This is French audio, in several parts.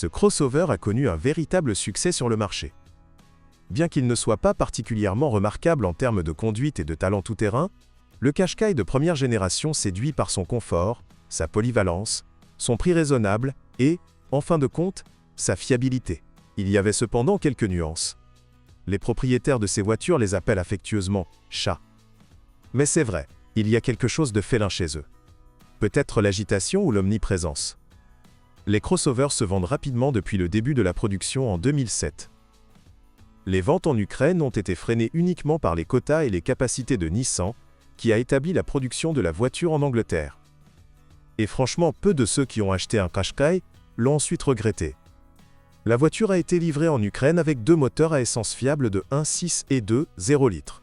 ce crossover a connu un véritable succès sur le marché. Bien qu'il ne soit pas particulièrement remarquable en termes de conduite et de talent tout-terrain, le Qashqai de première génération séduit par son confort, sa polyvalence, son prix raisonnable et, en fin de compte, sa fiabilité. Il y avait cependant quelques nuances. Les propriétaires de ces voitures les appellent affectueusement « chats ». Mais c'est vrai, il y a quelque chose de félin chez eux. Peut-être l'agitation ou l'omniprésence. Les crossovers se vendent rapidement depuis le début de la production en 2007. Les ventes en Ukraine ont été freinées uniquement par les quotas et les capacités de Nissan, qui a établi la production de la voiture en Angleterre. Et franchement, peu de ceux qui ont acheté un Qashqai l'ont ensuite regretté. La voiture a été livrée en Ukraine avec 2 moteurs à essence fiable de 1,6 et 2,0 litres.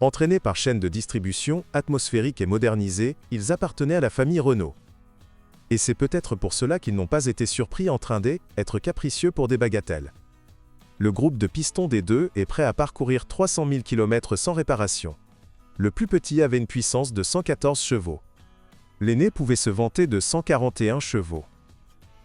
Entraînés par chaîne de distribution, atmosphérique et modernisée, ils appartenaient à la famille Renault. Et c'est peut-être pour cela qu'ils n'ont pas été surpris en train d'être capricieux pour des bagatelles. Le groupe de pistons des deux est prêt à parcourir 300 000 km sans réparation. Le plus petit avait une puissance de 114 chevaux. L'aîné pouvait se vanter de 141 chevaux.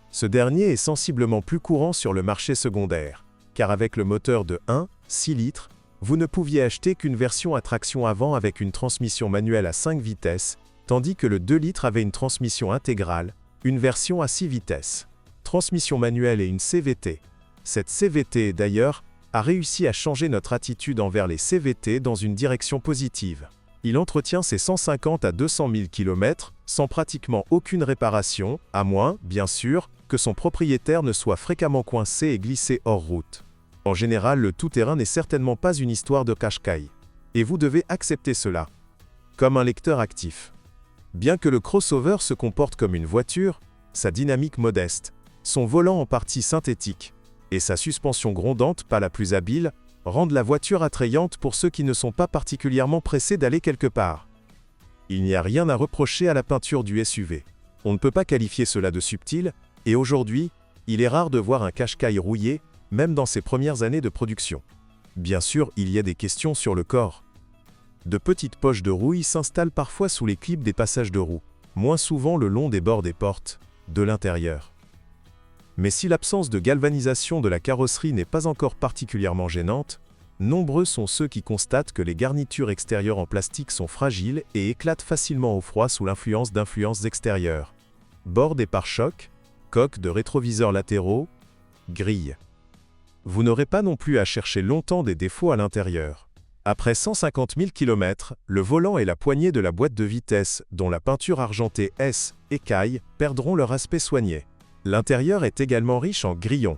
Ce dernier est sensiblement plus courant sur le marché secondaire, car avec le moteur de 1,6 litres, vous ne pouviez acheter qu'une version à traction avant avec une transmission manuelle à 5 vitesses, tandis que le 2 litres avait une transmission intégrale, une version à 6 vitesses. Transmission manuelle et une CVT. Cette CVT, d'ailleurs, a réussi à changer notre attitude envers les CVT dans une direction positive. Il entretient ses 150 à 200 000 km sans pratiquement aucune réparation, à moins, bien sûr, que son propriétaire ne soit fréquemment coincé et glissé hors route. En général, le tout-terrain n'est certainement pas une histoire de Qashqai. Et vous devez accepter cela. Comme un lecteur actif. Bien que le crossover se comporte comme une voiture, sa dynamique modeste, son volant en partie synthétique, et sa suspension grondante pas la plus habile, rendent la voiture attrayante pour ceux qui ne sont pas particulièrement pressés d'aller quelque part. Il n'y a rien à reprocher à la peinture du SUV. On ne peut pas qualifier cela de subtil, et aujourd'hui, il est rare de voir un Qashqai rouillé, même dans ses premières années de production. Bien sûr, il y a des questions sur le corps. De petites poches de rouille s'installent parfois sous les clips des passages de roues, moins souvent le long des bords des portes, de l'intérieur. Mais si l'absence de galvanisation de la carrosserie n'est pas encore particulièrement gênante, nombreux sont ceux qui constatent que les garnitures extérieures en plastique sont fragiles et éclatent facilement au froid sous l'influence d'influences extérieures. Bords des pare-chocs, coques de rétroviseurs latéraux, grilles. Vous n'aurez pas non plus à chercher longtemps des défauts à l'intérieur. Après 150 000 km, le volant et la poignée de la boîte de vitesse, dont la peinture argentée S écaille, perdront leur aspect soigné. L'intérieur est également riche en grillons.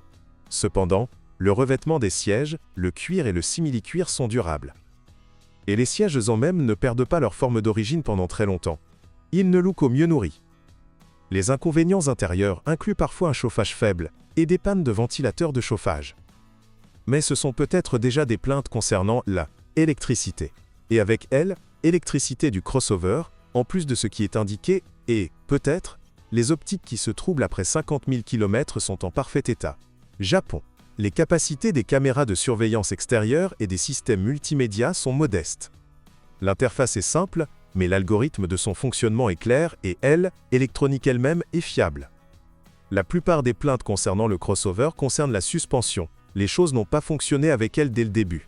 Cependant, le revêtement des sièges, le cuir et le simili-cuir sont durables. Et les sièges eux-mêmes ne perdent pas leur forme d'origine pendant très longtemps. Ils ne louent qu'au mieux nourris. Les inconvénients intérieurs incluent parfois un chauffage faible et des pannes de ventilateurs de chauffage. Mais ce sont peut-être déjà des plaintes concernant la électricité. Et avec elle, électricité du crossover, en plus de ce qui est indiqué, et, peut-être, les optiques qui se troublent après 50 000 km sont en parfait état. Japon. Les capacités des caméras de surveillance extérieure et des systèmes multimédia sont modestes. L'interface est simple, mais l'algorithme de son fonctionnement est clair et l'électronique elle-même est fiable. La plupart des plaintes concernant le crossover concernent la suspension. Les choses n'ont pas fonctionné avec elle dès le début.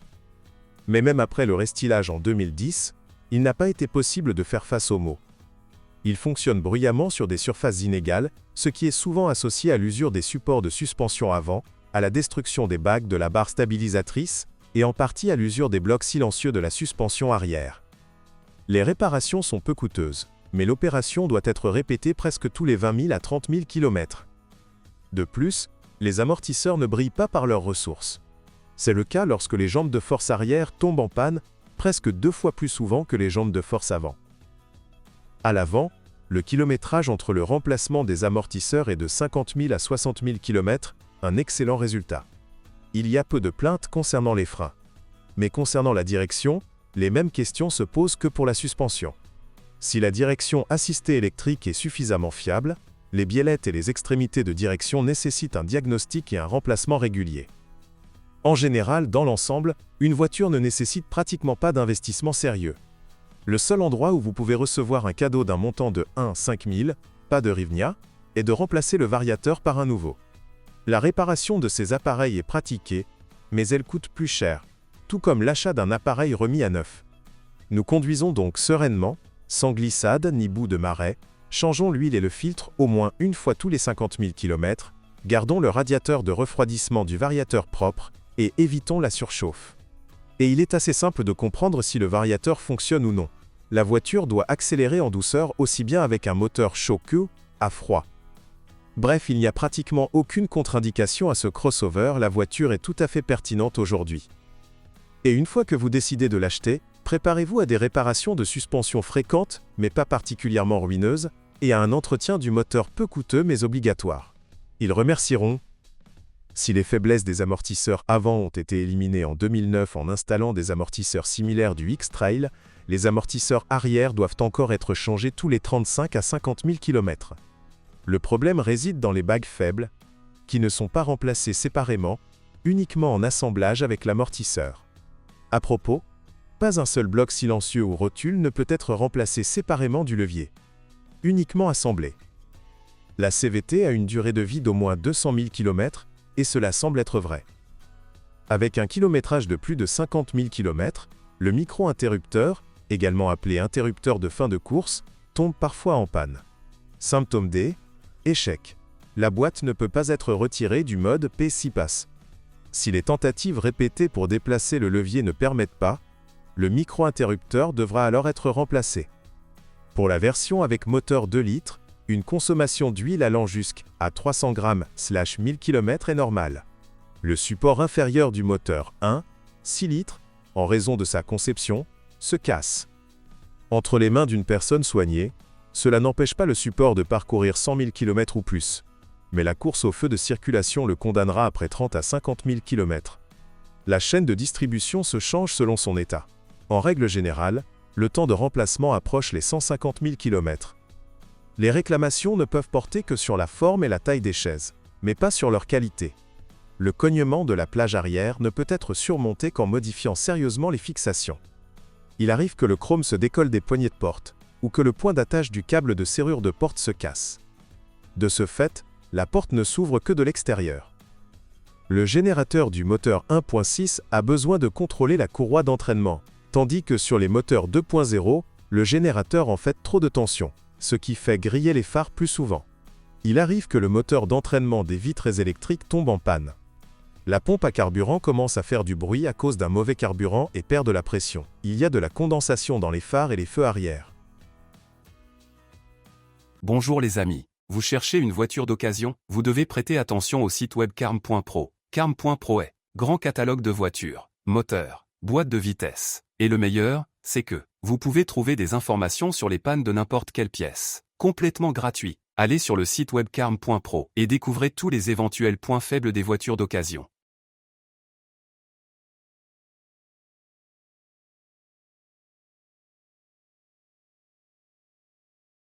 Mais même après le restylage en 2010, il n'a pas été possible de faire face aux maux. Il fonctionne bruyamment sur des surfaces inégales, ce qui est souvent associé à l'usure des supports de suspension avant, à la destruction des bagues de la barre stabilisatrice, et en partie à l'usure des blocs silencieux de la suspension arrière. Les réparations sont peu coûteuses, mais l'opération doit être répétée presque tous les 20 000 à 30 000 km. De plus, les amortisseurs ne brillent pas par leurs ressources. C'est le cas lorsque les jambes de force arrière tombent en panne, presque 2 fois plus souvent que les jambes de force avant. À l'avant, le kilométrage entre le remplacement des amortisseurs est de 50 000 à 60 000 km, un excellent résultat. Il y a peu de plaintes concernant les freins. Mais concernant la direction, les mêmes questions se posent que pour la suspension. Si la direction assistée électrique est suffisamment fiable, les biellettes et les extrémités de direction nécessitent un diagnostic et un remplacement régulier. En général, dans l'ensemble, une voiture ne nécessite pratiquement pas d'investissement sérieux. Le seul endroit où vous pouvez recevoir un cadeau d'un montant de 1 5 000, pas de Rivnia, est de remplacer le variateur par un nouveau. La réparation de ces appareils est pratiquée, mais elle coûte plus cher, tout comme l'achat d'un appareil remis à neuf. Nous conduisons donc sereinement, sans glissade ni bout de marais, changeons l'huile et le filtre au moins une fois tous les 50 000 km, gardons le radiateur de refroidissement du variateur propre et évitons la surchauffe. Et il est assez simple de comprendre si le variateur fonctionne ou non. La voiture doit accélérer en douceur aussi bien avec un moteur chaud que à froid. Bref, il n'y a pratiquement aucune contre-indication à ce crossover, la voiture est tout à fait pertinente aujourd'hui. Et une fois que vous décidez de l'acheter, préparez-vous à des réparations de suspension fréquentes, mais pas particulièrement ruineuses, et à un entretien du moteur peu coûteux mais obligatoire. Ils remercieront. Si les faiblesses des amortisseurs avant ont été éliminées en 2009 en installant des amortisseurs similaires du X-Trail, les amortisseurs arrière doivent encore être changés tous les 35 à 50 000 km. Le problème réside dans les bagues faibles, qui ne sont pas remplacées séparément, uniquement en assemblage avec l'amortisseur. À propos, pas un seul bloc silencieux ou rotule ne peut être remplacé séparément du levier. Uniquement assemblé. La CVT a une durée de vie d'au moins 200 000 km, et cela semble être vrai. Avec un kilométrage de plus de 50 000 km, le micro-interrupteur, également appelé interrupteur de fin de course, tombe parfois en panne. Symptôme D. Échec. La boîte ne peut pas être retirée du mode P6 Si les tentatives répétées pour déplacer le levier ne permettent pas, le micro-interrupteur devra alors être remplacé. Pour la version avec moteur 2 litres, une consommation d'huile allant jusqu'à 300 g/1000 km est normale. Le support inférieur du moteur 1, 6 litres, en raison de sa conception, se casse. Entre les mains d'une personne soignée, cela n'empêche pas le support de parcourir 100 000 km ou plus. Mais la course au feu de circulation le condamnera après 30 à 50 000 km. La chaîne de distribution se change selon son état. En règle générale, le temps de remplacement approche les 150 000 km. Les réclamations ne peuvent porter que sur la forme et la taille des chaises, mais pas sur leur qualité. Le cognement de la plage arrière ne peut être surmonté qu'en modifiant sérieusement les fixations. Il arrive que le chrome se décolle des poignées de porte, ou que le point d'attache du câble de serrure de porte se casse. De ce fait, la porte ne s'ouvre que de l'extérieur. Le générateur du moteur 1.6 a besoin de contrôler la courroie d'entraînement, tandis que sur les moteurs 2.0, le générateur en fait trop de tension, ce qui fait griller les phares plus souvent. Il arrive que le moteur d'entraînement des vitres électriques tombe en panne. La pompe à carburant commence à faire du bruit à cause d'un mauvais carburant et perd de la pression. Il y a de la condensation dans les phares et les feux arrière. Bonjour les amis. Vous cherchez une voiture d'occasion? Vous devez prêter attention au site web carm.pro. Carm.pro est grand catalogue de voitures, moteurs, boîtes de vitesse. Et le meilleur, c'est que vous pouvez trouver des informations sur les pannes de n'importe quelle pièce. Complètement gratuit. Allez sur le site web carm.pro et découvrez tous les éventuels points faibles des voitures d'occasion.